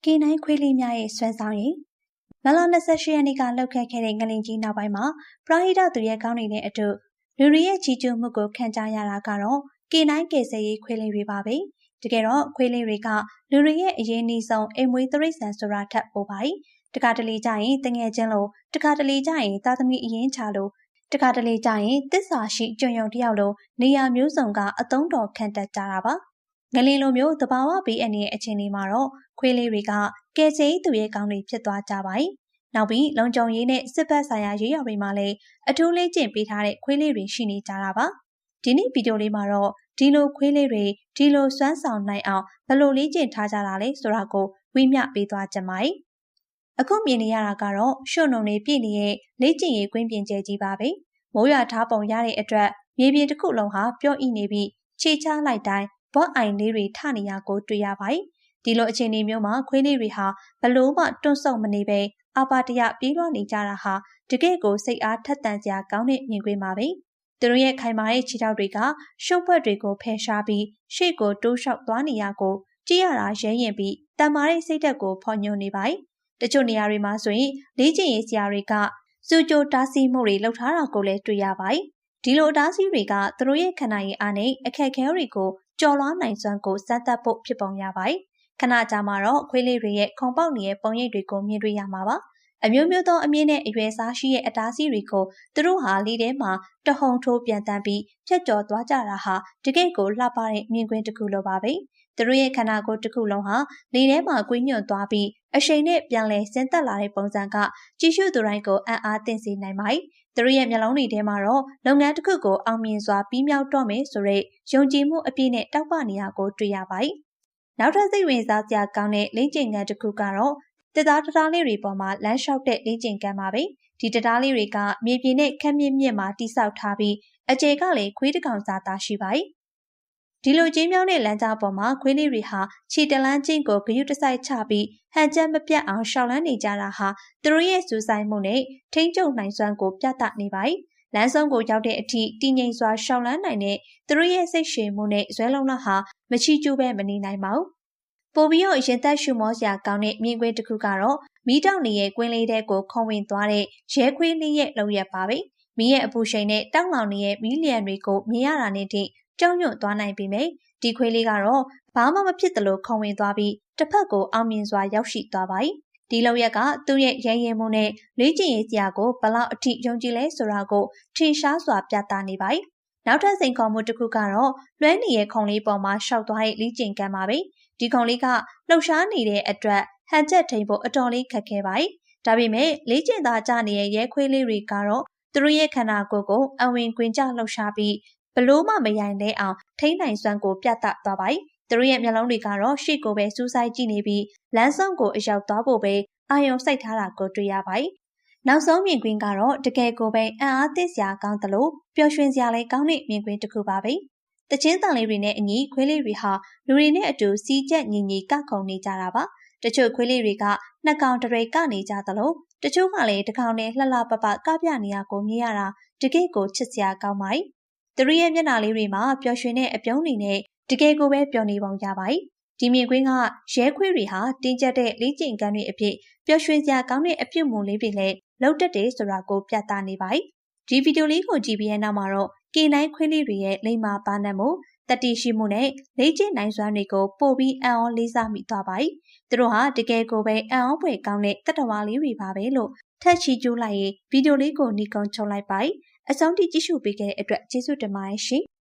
K9 ခွေးလေးများရဲ့စွမ်းဆောင်ရည်မလ28ရက်နေ့ကလှုပ်ခတ်ခဲ့တဲ့ငလင်ကြီးနောက်ပိုင်းမှာပရာဟိတသူရဲ့ကောင်းနေတဲ့အတူလူတွေရဲ့ချီးကျူးမှုကိုခံကြရတာကတော့ K9 ကယ်ဆယ်ရေးခွေးလေးတွေပါပဲတကယ်တော့ခွေးလေးတွေကလူတွေရဲ့အရေးအနည်းဆုံးအိမ်မွေးတိရစ္ဆာန်ဆိုတာထပ်ပိုပါတယ်တခါတလေကြရင်တငယ်ချင်းလို့တခါတလေကြရင်သားသမီးအရင်ချလို့တခါတလေကြရင်တစ္ဆာရှိကြုံယုံတယောက်လိုနေရာမျိုးစုံကအသုံးတော်ခံတတ်ကြတာပါငလင်လိုမျိုးတဘာဝဘေးအန္တရာယ်အခြေအနေမှာတော့ခွေးလေးတွေကကယ်ဆယ်ရေးသူရဲ့ကောင်းတွေဖြစ်သွားကြပါတယ်။နောက်ပြီးလုံခြုံရေးနဲ့စစ်ဘက်ဆိုင်ရာရေးရာတွေမှာလည်းအထူးလေ့ကျင့်ပေးထားတဲ့ခွေးလေးတွေရှိနေကြတာပါ။ဒီနေ့ဗီဒီယိုလေးမှာတော့ဒီလိုခွေးလေးတွေဒီလိုစွမ်းဆောင်နိုင်အောင်ဘယ်လိုလေ့ကျင့်ထားကြတာလဲဆိုတာကိုဝိမျှပေးသွားကြပါမယ်။အခုမြင်နေရတာကတော့ရှုံနှုံတွေပြည့်နေတဲ့လေ့ကျင့်ရေးကွင်းပြင်ကျဲကြီးပါပဲ။မိုးရွာထားပုံရတဲ့အတွက်မြေပြင်တစ်ခုလုံးဟာပျော့အိနေပြီးခြေချလိုက်တိုင်းဘော့အိုင်လေးတွေထနေရကိုတွေ့ရပါတယ်။ဒီလိုအခြေအနေမျိုးမှာခွေးလေးတွေဟာဘလို့မှတွန့်ဆုတ်မနေပဲအပါတရပြေးလွှားနေကြတာဟာတကယ့်ကိုစိတ်အားထက်သန်စရာကောင်းတဲ့မြင်ကွင်းပါပဲ။သူတို့ရဲ့ခိုင်မာတဲ့ခြေထောက်တွေကရှုပ်ဖွက်တွေကိုဖယ်ရှားပြီးရှေ့ကိုတိုးလျှောက်သွားနေရကိုကြည့်ရတာရဲရင်ပြီးတန်မာတဲ့စိတ်ဓာတ်ကိုဖော်ညွှန်းနေပါတယ်။တချို့နေရာတွေမှာဆိုရင်လေ့ကျင့်ရေးဆရာတွေကစူကြိုတားဆီးမှုတွေလုပ်ထားတာကိုလည်းတွေ့ရပါတယ်။ဒီလိုတားဆီးတွေကသူတို့ရဲ့ခန္ဓာရည်အားနဲ့အခက်အခဲတွေကိုကျော်လွှားနိုင်စွမ်းကိုစမ်းသပ်ဖို့ဖြစ်ပုံရပါတယ်။ခဏကြာမှတော့ခွေးလေးတွေရဲ့ခုံပေါက်နေတဲ့ပုံရိပ်တွေကိုမြင်တွေ့ရမှာပါ။အမျိုးမျိုးသောအမြင့်နဲ့အရွယ်စားရှိတဲ့အတားဆီးတွေကိုသူတို့ဟာလေထဲမှာတဟုန်ထိုးပြန်တန်းပြီးဖြတ်ကျော်သွားကြတာဟာတကယ့်ကိုလှပတဲ့မြင်ကွင်းတစ်ခုလိုပါပဲ။သူတို့ရဲ့ခန္ဓာကိုယ်တစ်ခုလုံးဟာလေထဲမှာကွေးညွန့်သွားပြီးအရှိန်နဲ့ပြန်လဲဆင်းသက်လာတဲ့ပုံစံကကြည့်ရှုသူတိုင်းကိုအံ့အားသင့်စေနိုင်ပါတယ်။သူတို့ရဲ့မျက်လုံးတွေထဲမှာတော့လုပ်ငန်းတစ်ခုကိုအောင်မြင်စွာပြီးမြောက်တော့မယ်ဆိုတဲ့ယုံကြည်မှုအပြည့်နဲ့တောက်ပနေရကိုတွေ့ရပါတယ်။နောက်ထပ်စိတ်ဝင်စားစရာကောင်းတဲ့လေ့ကျင့်ခန်းတစ်ခုကတော့တစ်သားတစ်သားလေးတွေပေါ်မှာလမ်းလျှောက်တဲ့လေ့ကျင့်ခန်းပါပဲ။ဒီတစ်သားလေးတွေကမြေပြင်နဲ့ခက်မြင့်မြင့်မှာတိဆောက်ထားပြီးအကျယ်ကလည်းခွေးတစ်ကောင်စာသားရှိပါတယ်။ဒီလိုကျင်းမြောင်းတဲ့လမ်းကြားပေါ်မှာခွေးလေးတွေဟာခြေတလန်းချင်းကိုဂရုတစိုက်ချပြီးဟန်ချက်မပြတ်အောင်ရှောက်လန်းနေကြတာဟာသူတို့ရဲ့စူးစိုက်မှုနဲ့ထိန်းချုပ်နိုင်စွမ်းကိုပြသနေပါတယ်။လမ်းဆုံးကိုရောက်တဲ့အထိတည်ငြိမ်စွာရှောက်လန်းနိုင်တဲ့သူတို့ရဲ့စိတ်ရှည်မှုနဲ့ဇွဲလုံးလဟာမချီကျူးပဲမနေနိုင်ပါဘူး။ပိုပြီးတော့ရင်သက်ရှုမောစရာကောင်းတဲ့မြင်ကွင်းတစ်ခုကတော့မီးတောက်နေတဲ့ကွင်းလေးတဲကိုခုံဝင်သွားတဲ့ရဲခွေးလေးရဲ့လုံရက်ပါပဲ။မီးရဲ့အပူရှိန်နဲ့တောက်လောင်နေတဲ့မီးလျံတွေကိုမြင်ရတာနဲ့တည်းကြောက်ရွံ့သွားနိုင်ပေမဲ့ဒီခွေးလေးကတော့ဘာမှမဖြစ်သလိုခုံဝင်သွားပြီးတစ်ဖက်ကိုအောင်မြင်စွာရောက်ရှိသွားပါတယ်။ဒီလုံရက်ကသူ့ရဲ့ရဲရင်မှုနဲ့လေ့ကျင့်ရေးဆရာကိုဘလောက်အထိယုံကြည်လဲဆိုတာကိုထင်ရှားစွာပြသနေပါတယ်။နောက်ထပ်စိန်ခေါ်မှုတစ်ခုကတော့လွှဲနေတဲ့ခုံလေးပေါ်မှာရှောက်သွားတဲ့လေ့ကျင့်ခန်းပါပဲ။ဒီခုံလေးကလှုပ်ရှားနေတဲ့အတွက်ဟန်ချက်ထိန်ဖို့အတော်လေးခက်ခဲပါတယ်။ဒါပေမဲ့လေ့ကျင့်သားကြနေတဲ့ရဲခွေးလေးတွေကတော့သူတို့ရဲ့ခန္ဓာကိုယ်ကိုအဝင်ကွင်ကြလှုပ်ရှားပြီးဘလို့မှမယိုင်လဲအောင်ထိန်းနိုင်စွမ်းကိုပြသသွားပါတယ်။သူတို့ရဲ့မျက်လုံးတွေကတော့ရှေ့ကိုပဲစူးစိုက်ကြည့်နေပြီးလမ်းဆုံးကိုအရောက်သွားဖို့ပဲအာရုံစိုက်ထားတာကိုတွေ့ရပါတယ်။နောက်ဆုံးမြင်ကွင်းကတော့တကယ်ကိုပဲအံ့အားသင့်စရာကောင်းသလိုပျော်ရွှင်စရာလည်းကောင်းတဲ့မြင်ကွင်းတစ်ခုပါပဲ။တချင်းတန်လေးတွေနဲ့အညီခွေးလေးတွေဟာလူတွေနဲ့အတူစီးကျက်ညီညီကခုန်နေကြတာပါ။တချို့ခွေးလေးတွေကနှစ်ကောင်တရေကနေကြသလိုတချို့ကလည်းတစ်ကောင်နဲ့လှလှပပကပြနေရကိုမြင်ရတာတကယ့်ကိုချစ်စရာကောင်းပါတယ်။သူတို့ရဲ့မျက်နှာလေးတွေမှာပျော်ရွှင်တဲ့အပြုံးတွေနဲ့တကယ်ကိုပဲပျော်နေပုံရပါတယ်။ဒီမြင်ကွင်းကရဲခွေးတွေဟာတင်းကျပ်တဲ့လေ့ကျင့်ခန်းတွေအဖြစ်ပျော်ရွှင်စရာကောင်းတဲ့အပြုအမူလေးတွေလည်းလုပ်တတ်တယ်ဆိုတာကိုပြသနေပါတယ်။ဒီဗီဒီယိုလေးကိုကြည့်ပြီးတဲ့နောက်မှာတော့K9ခွေးလေးတွေရဲ့လိမ္မာပါနတ်မှုတတိရှိမှုနဲ့လေ့ကျင့်နိုင်စွမ်းတွေကိုပို့ပြီးအံ့ဩလေးစားမိသွားပါတယ်။သူတို့ဟာတကယ်ကိုပဲအံ့ဩဖွယ်ကောင်းတဲ့တတဝါလေးတွေပါပဲလို့ထက်ချီကျိုးလိုက်ရင်ဗီဒီယိုလေးကိုနီကုံချုံလိုက်ပါတယ်။အဆုံးထိကြည့်ရှုပေးခဲ့တဲ့အတွက်ကျေးဇူးတင်ပါတယ်ရှင်။